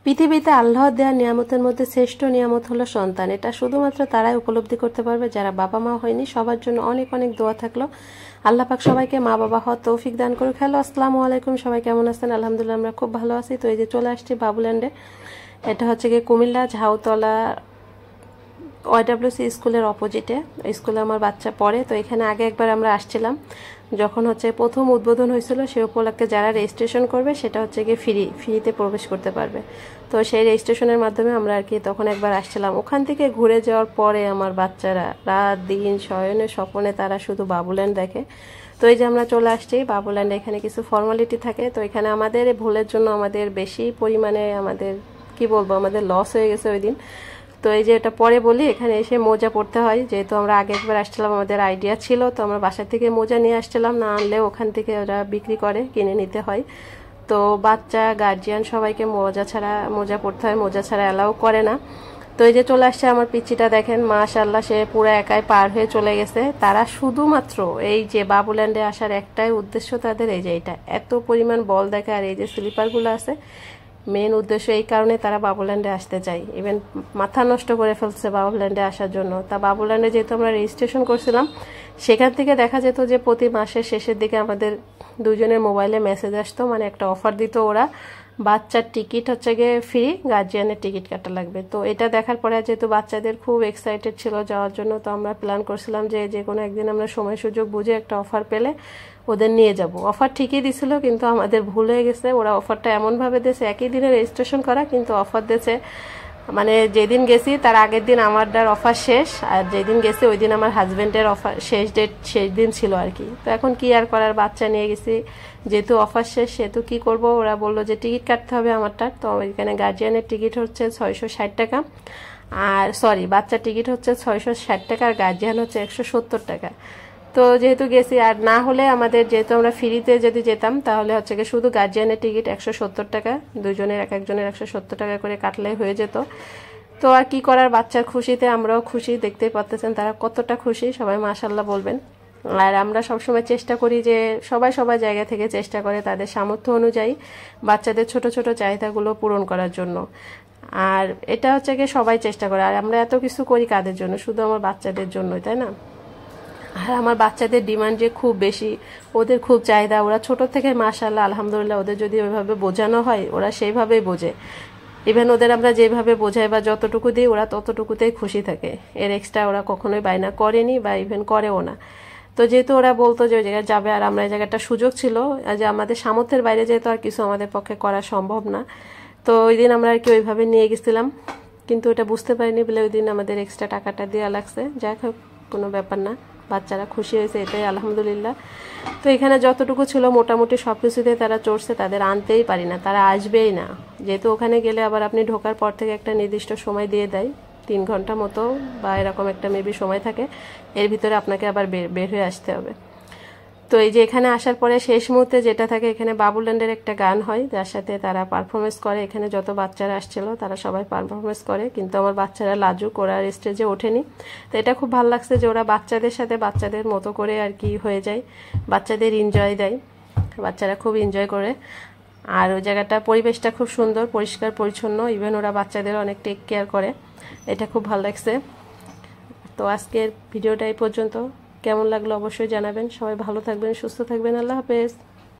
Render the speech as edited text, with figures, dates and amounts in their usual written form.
পৃথিবীতে আল্লাহর দেওয়া নিয়ামতের মধ্যে শ্রেষ্ঠ নিয়ামত হলো সন্তান। এটা শুধুমাত্র তারাই উপলব্ধি করতে পারবে যারা বাবা মা হয়নি। সবার জন্য অনেক অনেক দোয়া থাকলো। আল্লাহ পাক সবাইকে মা বাবা হওয়ার তৌফিক দান করুক। হ্যালো, আসসালামু আলাইকুম, সবাই কেমন আছেন? আলহামদুলিল্লাহ আমরা খুব ভালো আছি। তো এই যে চলে আসছি বাবুল্যান্ডে। এটা হচ্ছে গিয়ে কুমিল্লা ঝাউতলা ওয়াইডব্লিউসি স্কুলের অপোজিটে। স্কুলে আমার বাচ্চা পড়ে। তো এখানে আগে একবার আমরা আসছিলাম যখন হচ্ছে প্রথম উদ্বোধন হয়েছিল। সে উপলক্ষে যারা রেজিস্ট্রেশন করবে সেটা হচ্ছে গিয়ে ফ্রিতে প্রবেশ করতে পারবে। তো সেই রেজিস্ট্রেশনের মাধ্যমে আমরা আর কি তখন একবার আসছিলাম। ওখান থেকে ঘুরে যাওয়ার পরে আমার বাচ্চারা রাত দিন শয়নে স্বপনে তারা শুধু বাবুল্যান্ড দেখে। তো এই যে আমরা চলে আসছি বাবুল্যান্ডে। এখানে কিছু ফর্মালিটি থাকে। তো এখানে আমাদের ভুলের জন্য আমাদের বেশি পরিমাণে আমাদের লস হয়ে গেছে ওই দিন। তো এই যে এটা পরে বলি, এখানে এসে মোজা পড়তে হয়। যেহেতু আমরা আগে একবার আসছিলাম, আমাদের আইডিয়া ছিল, তো আমরা বাসা থেকে মোজা নিয়ে আসছিলাম। না আনলে ওখান থেকে ওরা বিক্রি করে, কিনে নিতে হয়। তো বাচ্চা গার্জিয়ান সবাইকে মোজা পড়তে হয়, মোজা ছাড়া অ্যালাউ করে না। তো এই যে চলে আসছে আমার পিচ্চিটা, দেখেন মাশাআল্লাহ সে পুরো একাই পার হয়ে চলে গেছে। তারা শুধুমাত্র এই যে বাবুল্যান্ডে আসার একটাই উদ্দেশ্য তাদের, এই যে এটা এত পরিমাণ বল দেখে আর এই যে স্লিপারগুলো আছে, মেন উদ্দেশ্য এই কারণে তারা বাবুল্যান্ডে আসতে চায়। ইভেন মাথা নষ্ট করে ফেলছে বাবুল্যান্ডে আসার জন্য। তা বাবুল্যান্ডে যেহেতু আমরা রেজিস্ট্রেশন করছিলাম, সেখান থেকে দেখা যেত যে প্রতি মাসের শেষের দিকে আমাদের দুজনের মোবাইলে মেসেজ আসতো, মানে একটা অফার দিত ওরা, বাচ্চার টিকিট হচ্ছে গিয়ে ফ্রি, গার্জিয়ানের টিকিট কাটা লাগবে। তো এটা দেখার পরে যেহেতু বাচ্চাদের খুব এক্সাইটেড ছিল যাওয়ার জন্য, তো আমরা প্ল্যান করছিলাম যে কোনো একদিন আমরা সময় সুযোগ বুঝে একটা অফার পেলে ওদের নিয়ে যাব। অফার ঠিকই দিছিল, কিন্তু আমাদের ভুল হয়ে গেছে। ওরা অফারটা এমনভাবে দিয়েছে, একই দিনে রেজিস্ট্রেশন করা, কিন্তু অফার দিয়েছে মানে যেদিন গেছি তার আগের দিন আমারটার অফার শেষ, আর যেদিন গেছি ওই দিন আমার হাজব্যান্ডের অফার শেষ দিন ছিল আর কি। তো এখন কি আর করার, বাচ্চা নিয়ে গেছি, যেহেতু অফার শেষ সেহেতু কি করব। ওরা বললো যে টিকিট কাটতে হবে আমারটার। তো এখানে গার্জিয়ানের টিকিট হচ্ছে 660 টাকা, আর বাচ্চার টিকিট হচ্ছে 660 টাকা, আর গার্জিয়ান হচ্ছে 170 টাকা। তো যেহেতু গেছি, আর না হলে আমাদের যেহেতু আমরা ফ্রিতে যদি যেতাম তাহলে হচ্ছে কি শুধু গার্জিয়ানের টিকিট 170 টাকা, দুজনের একজনের 170 টাকা করে কাটলে হয়ে যেত। তো আর কি করার, বাচ্চার খুশিতে আমরাও খুশি। দেখতেই পাচ্ছেন তারা কতটা খুশি, সবাই মাশাআল্লাহ বলবেন। আর আমরা সবসময় চেষ্টা করি যে সবাই জায়গা থেকে চেষ্টা করে তাদের সামর্থ্য অনুযায়ী বাচ্চাদের ছোট ছোট চাহিদাগুলো পূরণ করার জন্য। আর এটা হচ্ছে কি সবাই চেষ্টা করে। আর আমরা এত কিছু করি কাদের জন্য? শুধু আমার বাচ্চাদের জন্যই, তাই না? আর আমার বাচ্চাদের ডিমান্ড যে খুব বেশি, ওদের খুব চাহিদা। ওরা ছোট থেকে মাশাআল্লাহ আলহামদুলিল্লাহ ওদের যদি ওইভাবে বোঝানো হয় ওরা সেইভাবেই বোঝে। ইভেন ওদের আমরা যেভাবে বোঝাই বা যতটুকু দিই ওরা ততটুকুতেই খুশি থাকে। এর এক্সট্রা ওরা কখনোই বায়না করেনি বা ইভেন করেও না। তো যেহেতু ওরা বলতো যে ওই জায়গায় যাবে, আর আমরা এই জায়গাটা সুযোগ ছিল যে আমাদের সামর্থ্যের বাইরে যেহেতু আর কিছু আমাদের পক্ষে করা সম্ভব না, তো ওই দিন আমরা আর কি ওইভাবে নিয়ে গেছিলাম। কিন্তু এটা বুঝতে পারিনি বলে ওই দিন আমাদের এক্সট্রা টাকাটা দেওয়া লাগছে। যাই হোক, কোনো ব্যাপার না, বাচ্চারা খুশি হয়েছে, এটাই আলহামদুলিল্লাহ। তো এখানে যতটুকু ছিল মোটামুটি সব কিছুতে তারা চড়ছে। তাদের আনতেই পারি না, তারা আসবেই না। যেহেতু ওখানে গেলে আবার আপনি ঢোকার পর থেকে একটা নির্দিষ্ট সময় দিয়ে দেয়, 3 ঘন্টা মতো বা এরকম একটা মেবি সময় থাকে, এর ভিতরে আপনাকে আবার বের হয়ে আসতে হবে। তো এই যে এখানে আসার পরে শেষ মুহূর্তে যেটা থাকে, এখানে বাবুল্যান্ডের একটা গান হয় যার সাথে তারা পারফরমেন্স করে। এখানে যত বাচ্চারা আসছিল তারা সবাই পারফরমেন্স করে, কিন্তু আমার বাচ্চারা লাজুক, ওরা স্টেজে ওঠেনি। তো এটা খুব ভালো লাগছে যে ওরা বাচ্চাদের সাথে বাচ্চাদের মতো করে আর কি হয়ে যায়, বাচ্চাদের এনজয় দেয়, বাচ্চারা খুব এনজয় করে। আর ওই জায়গাটা পরিবেশটা খুব সুন্দর, পরিষ্কার পরিচ্ছন্ন। ইভেন ওরা বাচ্চাদের অনেক টেক কেয়ার করে, এটা খুব ভালো লাগছে। তো আজকের ভিডিওটা এই পর্যন্ত। কেমন লাগলো অবশ্যই জানাবেন। সবাই ভালো থাকবেন, সুস্থ থাকবেন। আল্লাহ হাফেজ।